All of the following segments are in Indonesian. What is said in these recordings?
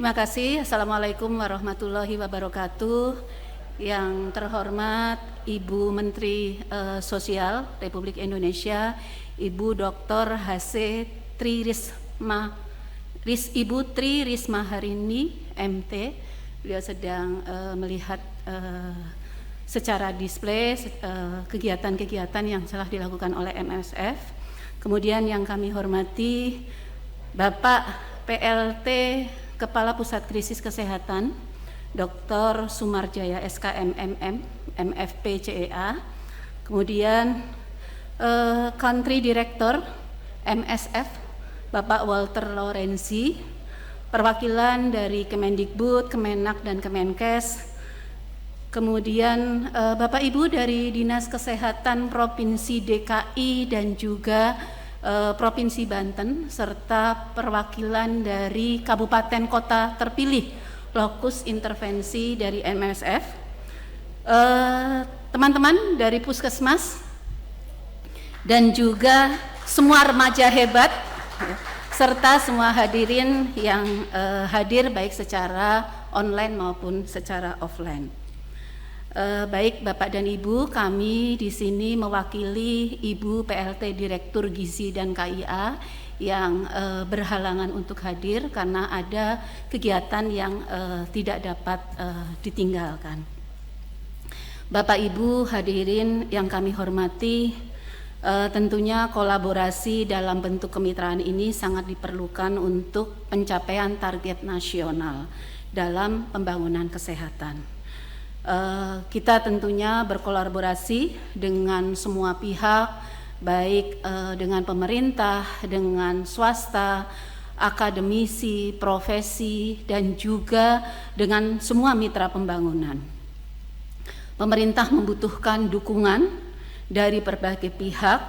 Terima kasih. Assalamualaikum warahmatullahi wabarakatuh. Yang terhormat Ibu Menteri Sosial Republik Indonesia, Ibu Dr. H.C. Ibu Tri Risma Harini, MT. Beliau sedang melihat secara display kegiatan-kegiatan yang telah dilakukan oleh MSF. Kemudian yang kami hormati Bapak PLT Kepala Pusat Krisis Kesehatan Dr. Sumarjaya SKMMM MFP CEA, kemudian Country Director MSF Bapak Walter Lorenzi, perwakilan dari Kemendikbud, Kemenak dan Kemenkes, kemudian Bapak Ibu dari Dinas Kesehatan Provinsi DKI dan juga Provinsi Banten, serta perwakilan dari kabupaten kota terpilih lokus intervensi dari MSF, teman-teman dari Puskesmas, dan juga semua remaja hebat, serta semua hadirin yang hadir baik secara online maupun secara offline. Baik Bapak dan Ibu, kami di sini mewakili Ibu PLT Direktur Gizi dan KIA yang berhalangan untuk hadir karena ada kegiatan yang tidak dapat ditinggalkan. Bapak Ibu hadirin yang kami hormati, tentunya kolaborasi dalam bentuk kemitraan ini sangat diperlukan untuk pencapaian target nasional dalam pembangunan kesehatan. Kita tentunya berkolaborasi dengan semua pihak, baik dengan pemerintah, dengan swasta, akademisi, profesi, dan juga dengan semua mitra pembangunan. Pemerintah membutuhkan dukungan dari berbagai pihak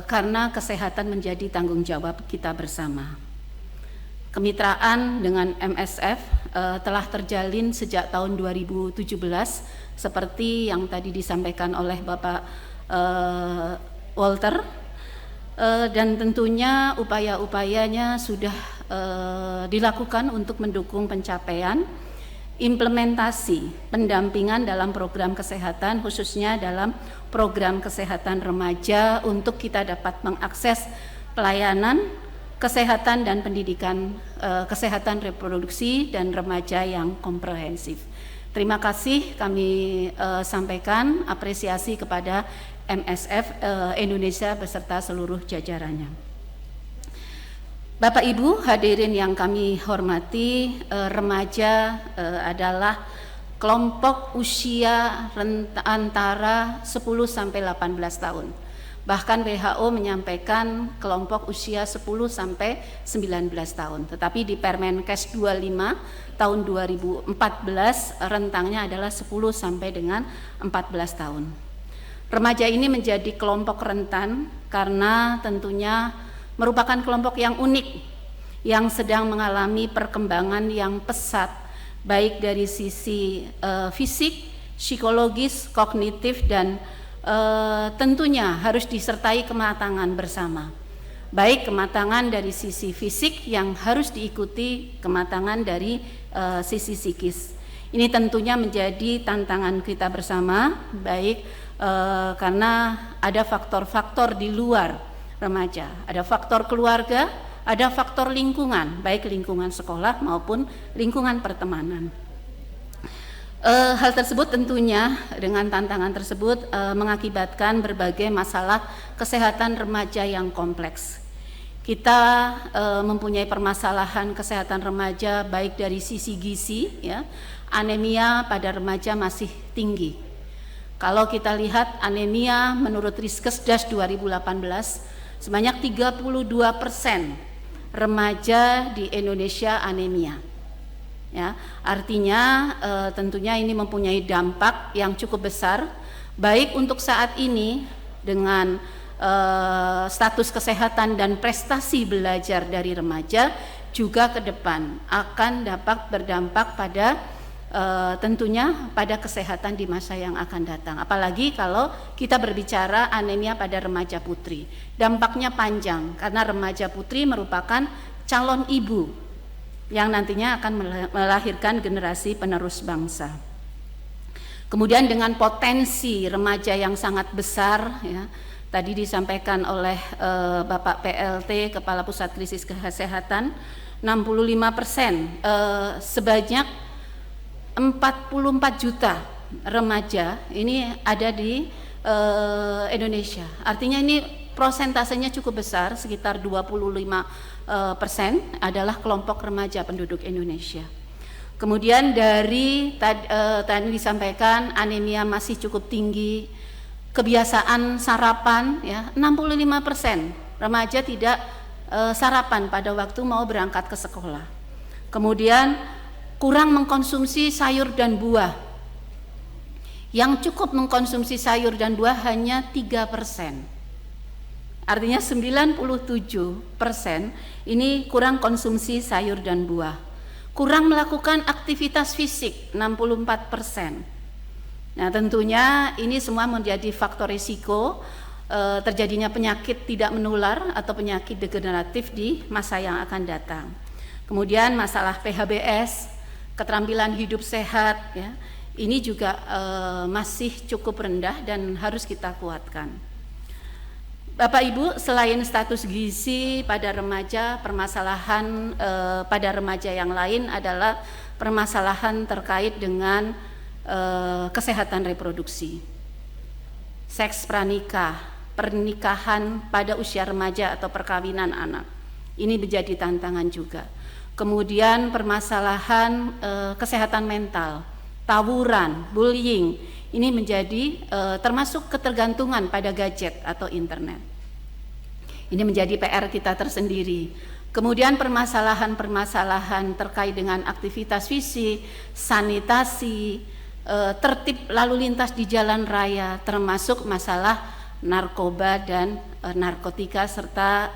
karena kesehatan menjadi tanggung jawab kita bersama. Kemitraan dengan MSF telah terjalin sejak tahun 2017 seperti yang tadi disampaikan oleh Bapak Walter, dan tentunya upaya-upayanya sudah dilakukan untuk mendukung pencapaian implementasi pendampingan dalam program kesehatan, khususnya dalam program kesehatan remaja untuk kita dapat mengakses pelayanan kesehatan dan pendidikan kesehatan reproduksi dan remaja yang komprehensif. Terima kasih kami sampaikan apresiasi kepada MSF Indonesia beserta seluruh jajarannya. Bapak Ibu hadirin yang kami hormati, remaja adalah kelompok usia antara 10 sampai 18 tahun. Bahkan WHO menyampaikan kelompok usia 10 sampai 19 tahun. Tetapi di Permenkes 25 tahun 2014 rentangnya adalah 10 sampai dengan 14 tahun. Remaja ini menjadi kelompok rentan karena tentunya merupakan kelompok yang unik, yang sedang mengalami perkembangan yang pesat, baik dari sisi fisik, psikologis, kognitif, dan tentunya harus disertai kematangan bersama. Baik kematangan dari sisi fisik yang harus diikuti kematangan dari sisi psikis. Ini tentunya menjadi tantangan kita bersama, baik karena ada faktor-faktor di luar remaja, ada faktor keluarga, ada faktor lingkungan, baik lingkungan sekolah maupun lingkungan pertemanan. Hal tersebut tentunya dengan tantangan tersebut mengakibatkan berbagai masalah kesehatan remaja yang kompleks. Kita mempunyai permasalahan kesehatan remaja baik dari sisi gizi, ya, anemia pada remaja masih tinggi. Kalau kita lihat anemia menurut Riskesdas 2018 sebanyak 32% remaja di Indonesia anemia. Ya, artinya tentunya ini mempunyai dampak yang cukup besar, baik untuk saat ini dengan status kesehatan dan prestasi belajar dari remaja, juga ke depan akan dapat berdampak pada tentunya pada kesehatan di masa yang akan datang. Apalagi kalau kita berbicara anemia pada remaja putri, dampaknya panjang karena remaja putri merupakan calon ibu yang nantinya akan melahirkan generasi penerus bangsa. Kemudian dengan potensi remaja yang sangat besar, ya, tadi disampaikan oleh Bapak PLT Kepala Pusat Krisis Kesehatan, 65%, sebanyak 44 juta remaja ini ada di Indonesia. Artinya ini prosentasenya cukup besar, sekitar 25% adalah kelompok remaja penduduk Indonesia. Kemudian dari tadi disampaikan anemia masih cukup tinggi, kebiasaan sarapan, ya, 65% remaja tidak sarapan pada waktu mau berangkat ke sekolah. Kemudian kurang mengkonsumsi sayur dan buah. Yang cukup mengkonsumsi sayur dan buah hanya 3%. Artinya 97% ini kurang konsumsi sayur dan buah. Kurang melakukan aktivitas fisik 64%. Nah, tentunya ini semua menjadi faktor risiko terjadinya penyakit tidak menular atau penyakit degeneratif di masa yang akan datang. Kemudian masalah PHBS, keterampilan hidup sehat, ya, ini juga masih cukup rendah dan harus kita kuatkan. Bapak Ibu, selain status gizi pada remaja, permasalahan pada remaja yang lain adalah permasalahan terkait dengan kesehatan reproduksi, seks pranikah, pernikahan pada usia remaja atau perkawinan anak. Ini menjadi tantangan juga. Kemudian permasalahan kesehatan mental, tawuran, bullying, ini menjadi termasuk ketergantungan pada gadget atau internet. Ini menjadi PR kita tersendiri. Kemudian permasalahan-permasalahan terkait dengan aktivitas fisik, sanitasi, tertib lalu lintas di jalan raya, termasuk masalah narkoba dan narkotika serta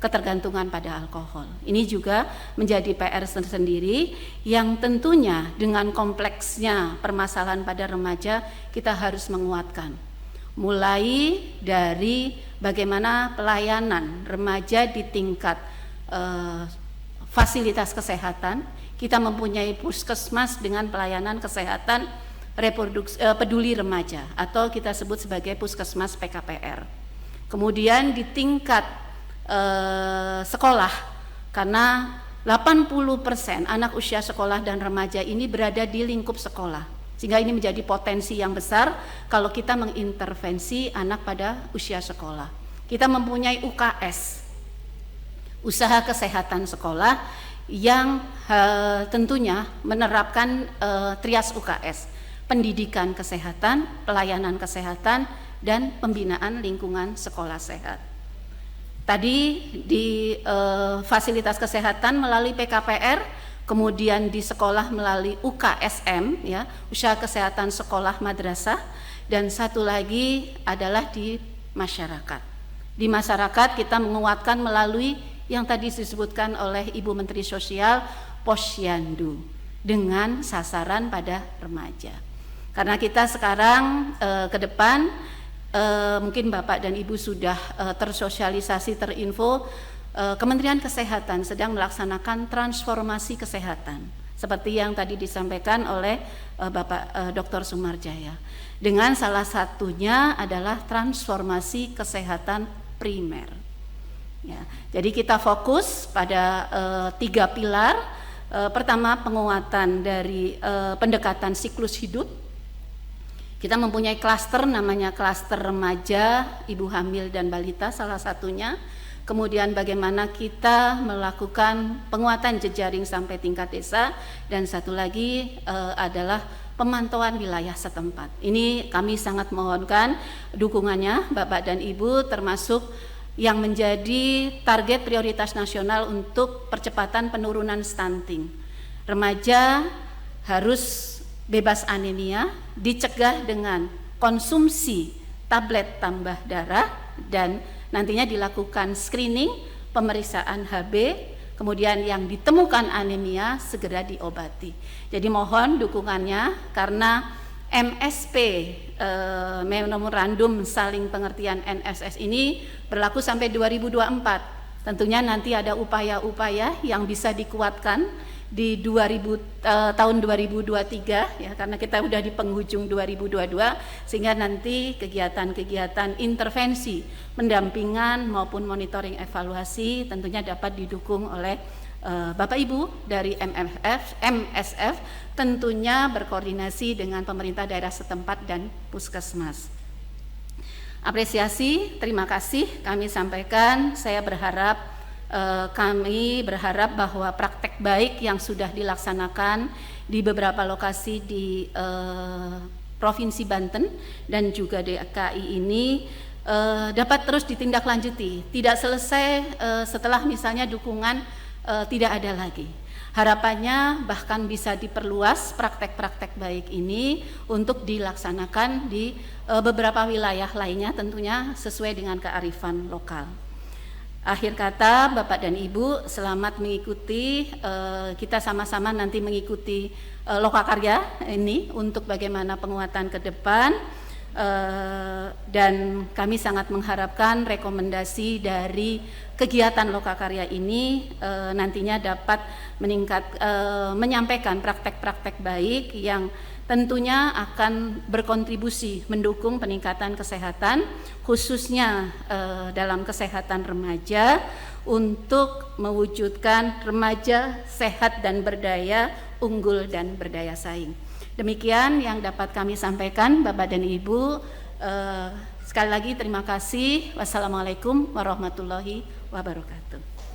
ketergantungan pada alkohol. Ini juga menjadi PR tersendiri yang tentunya dengan kompleksnya permasalahan pada remaja kita harus menguatkan. Mulai dari bagaimana pelayanan remaja di tingkat fasilitas kesehatan, kita mempunyai puskesmas dengan pelayanan kesehatan peduli remaja atau kita sebut sebagai puskesmas PKPR. Kemudian di tingkat sekolah, karena 80% anak usia sekolah dan remaja ini berada di lingkup sekolah, sehingga ini menjadi potensi yang besar kalau kita mengintervensi anak pada usia sekolah. Kita mempunyai UKS, usaha kesehatan sekolah, yang tentunya menerapkan trias UKS, pendidikan kesehatan, pelayanan kesehatan, dan pembinaan lingkungan sekolah sehat. Tadi di fasilitas kesehatan melalui PKPR, kemudian di sekolah melalui UKSM, ya, usaha kesehatan sekolah madrasah, dan satu lagi adalah di masyarakat. Di masyarakat kita menguatkan melalui yang tadi disebutkan oleh Ibu Menteri Sosial, Posyandu, dengan sasaran pada remaja. Karena kita sekarang ke depan mungkin Bapak dan Ibu sudah tersosialisasi, terinfo, Kementerian Kesehatan sedang melaksanakan transformasi kesehatan seperti yang tadi disampaikan oleh Bapak Dr. Sumarjaya, dengan salah satunya adalah transformasi kesehatan primer, ya. Jadi kita fokus pada 3 pilar. Pertama, penguatan dari pendekatan siklus hidup. Kita mempunyai klaster namanya klaster remaja, ibu hamil dan balita salah satunya. Kemudian bagaimana kita melakukan penguatan jejaring sampai tingkat desa, dan satu lagi adalah pemantauan wilayah setempat. Ini kami sangat mohonkan dukungannya Bapak dan Ibu, termasuk yang menjadi target prioritas nasional untuk percepatan penurunan stunting. Remaja harus bebas anemia, dicegah dengan konsumsi tablet tambah darah, dan nantinya dilakukan screening, pemeriksaan HB, kemudian yang ditemukan anemia segera diobati. Jadi mohon dukungannya, karena MSP, Memorandum Saling Pengertian NSS ini berlaku sampai 2024. Tentunya nanti ada upaya-upaya yang bisa dikuatkan di tahun 2023 ya, karena kita udah di penghujung 2022, sehingga nanti kegiatan-kegiatan intervensi, pendampingan maupun monitoring evaluasi tentunya dapat didukung oleh Bapak Ibu dari MSF, tentunya berkoordinasi dengan pemerintah daerah setempat dan puskesmas. Apresiasi, terima kasih kami sampaikan. Kami berharap bahwa praktek baik yang sudah dilaksanakan di beberapa lokasi di Provinsi Banten dan juga DKI ini dapat terus ditindaklanjuti, tidak selesai setelah misalnya dukungan tidak ada lagi. Harapannya bahkan bisa diperluas praktek-praktek baik ini untuk dilaksanakan di beberapa wilayah lainnya, tentunya sesuai dengan kearifan lokal. Akhir kata, Bapak dan Ibu, selamat mengikuti, kita sama-sama nanti mengikuti Lokakarya ini untuk bagaimana penguatan ke depan, dan kami sangat mengharapkan rekomendasi dari kegiatan Lokakarya ini nantinya dapat menyampaikan praktek-praktek baik yang tentunya akan berkontribusi mendukung peningkatan kesehatan, khususnya dalam kesehatan remaja, untuk mewujudkan remaja sehat dan berdaya, unggul dan berdaya saing. Demikian yang dapat kami sampaikan, Bapak dan Ibu. Sekali lagi terima kasih. Wassalamualaikum warahmatullahi wabarakatuh.